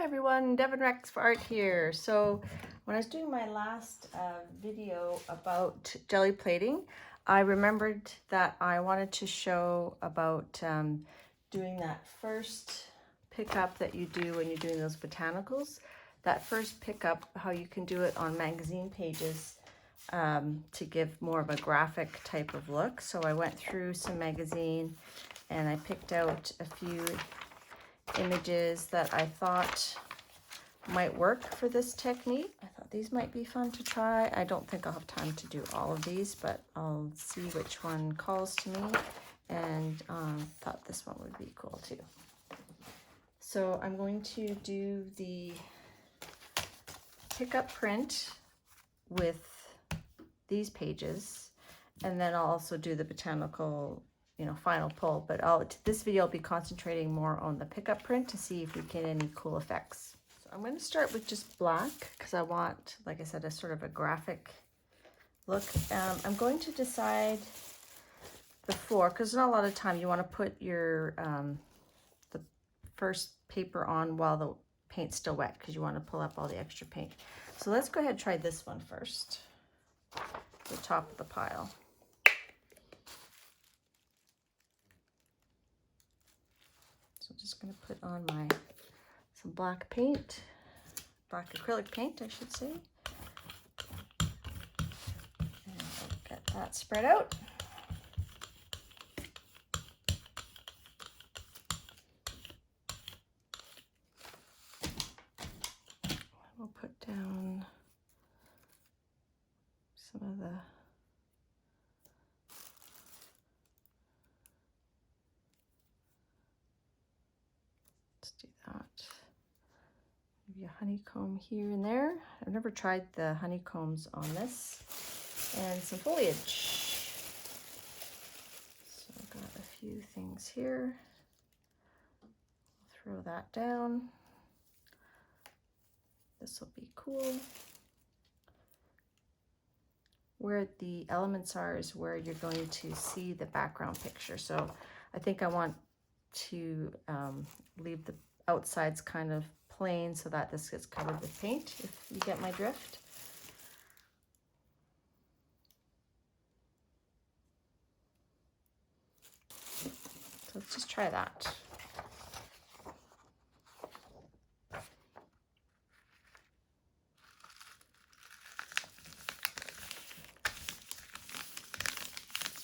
Hi everyone, Devin Rex for Art here. So when I was doing my last video about jelly plating, I remembered that I wanted to show about doing that first pickup that you do when you're doing those botanicals. That first pickup, how you can do it on magazine pages to give more of a graphic type of look. So I went through some magazine and I picked out a few images that I thought might work for this technique. I thought these might be fun to try. I don't think I'll have time to do all of these, but I'll see which one calls to me, and thought this one would be cool too. So I'm going to do the pickup print with these pages, and then I'll also do the botanical final pull, but this video I'll be concentrating more on the pickup print to see if we get any cool effects. So I'm going to start with just black because I want, like I said, a sort of a graphic look. I'm going to decide before, because not a lot of time, you want to put your the first paper on while the paint's still wet because you want to pull up all the extra paint. So let's go ahead and try this one first, the top of the pile. So I'm just going to put on some black paint, black acrylic paint, I should say. And I'll get that spread out. We'll put down some of the maybe a honeycomb here and there. I've never tried the honeycombs on this. And some foliage. So I've got a few things here. I'll throw that down. This will be cool. Where the elements are is where you're going to see the background picture. So I think I want to leave the outsides kind of plain so that this gets covered with paint, if you get my drift. So let's just try that.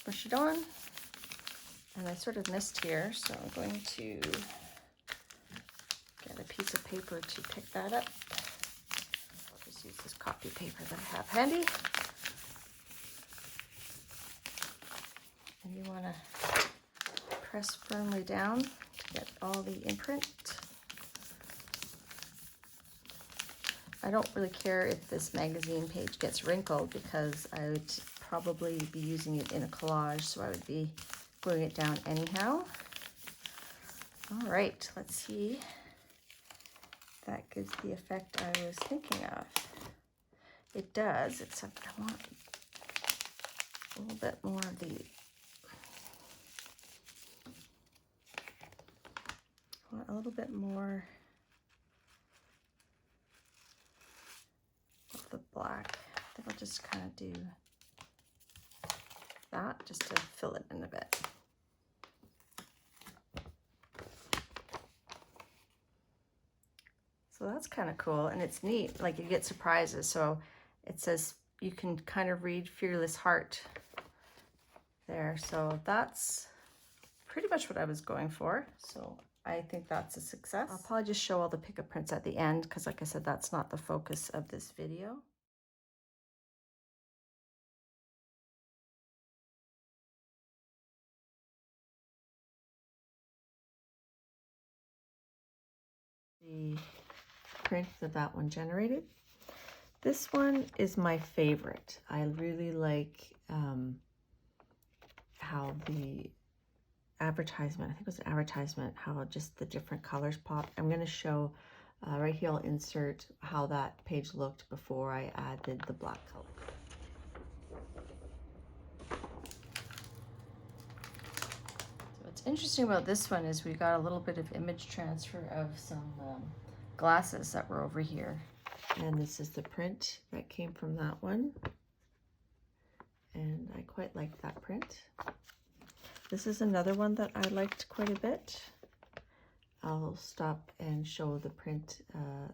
Push it on, and I sort of missed here, so I'm going to get a piece of paper to pick that up. I'll just use this copy paper that I have handy. And you want to press firmly down to get all the imprint. I don't really care if this magazine page gets wrinkled because I would probably be using it in a collage, so I would be gluing it down anyhow. All right, let's see if that gives the effect I was thinking of. It does, except I want a little bit more of the, of the black. I think I'll just kind of do that just to fill it in a bit. So that's kind of cool, and it's neat, like you get surprises. So it says you can kind of read Fearless Heart there. So that's pretty much what I was going for. So I think that's a success. I'll probably just show all the pickup prints at the end because, like I said, that's not the focus of this video. The print that one generated. This one is my favorite. I really like how the advertisement, I think it was an advertisement, how just the different colors pop. I'm going to show right here, I'll insert how that page looked before I added the black color. So what's interesting about this one is we got a little bit of image transfer of some glasses that were over here. And this is the print that came from that one. And I quite like that print. This is another one that I liked quite a bit. I'll stop and show the print,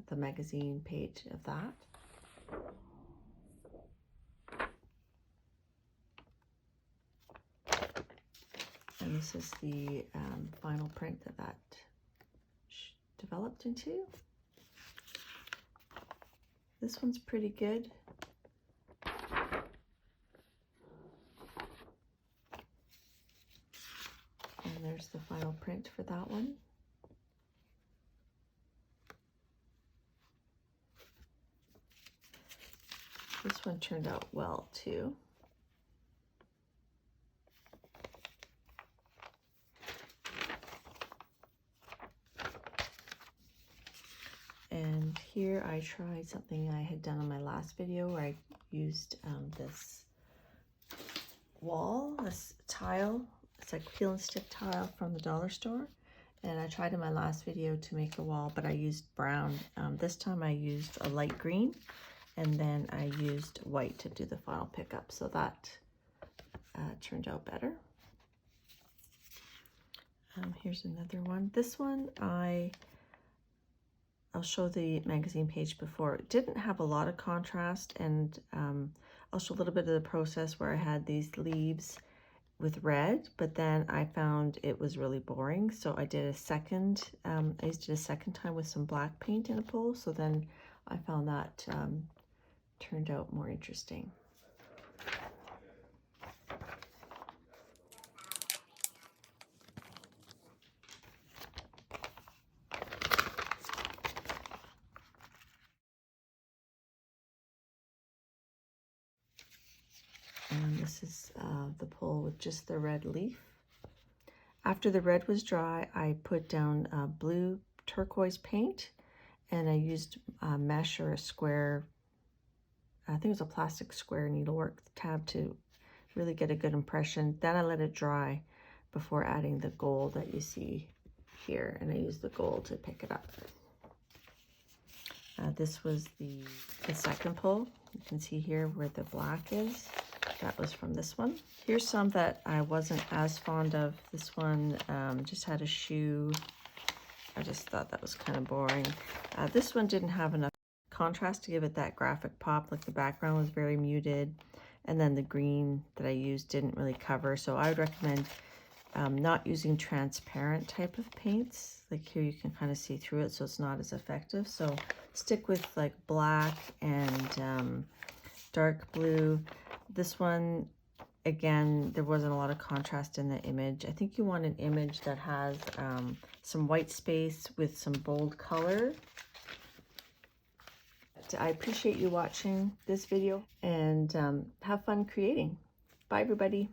the magazine page of that. And this is the final print that developed into. This one's pretty good. And there's the final print for that one. This one turned out well too. And here I tried something I had done on my last video where I used this wall, this tile. It's like peel and stick tile from the dollar store. And I tried in my last video to make a wall, but I used brown. This time I used a light green, and then I used white to do the final pickup. So that turned out better. Here's another one. This one I'll show the magazine page before. It didn't have a lot of contrast, and I'll show a little bit of the process where I had these leaves with red, but then I found it was really boring. So I did a second, I used it a second time with some black paint in a bowl. So then I found that turned out more interesting. And this is the pole with just the red leaf. After the red was dry, I put down blue turquoise paint, and I used mesh or a square, I think it was a plastic square needlework tab to really get a good impression. Then I let it dry before adding the gold that you see here, and I used the gold to pick it up. This was the second pull. You can see here where the black is. That was from this one. Here's some that I wasn't as fond of. This one just had a shoe. I just thought that was kind of boring. This one didn't have enough contrast to give it that graphic pop. Like the background was very muted, and then the green that I used didn't really cover. So I would recommend not using transparent type of paints. Like here you can kind of see through it, so it's not as effective. So stick with like black and dark blue. This one, again, there wasn't a lot of contrast in the image. I think you want an image that has some white space with some bold color. I appreciate you watching this video, and have fun creating. Bye, everybody.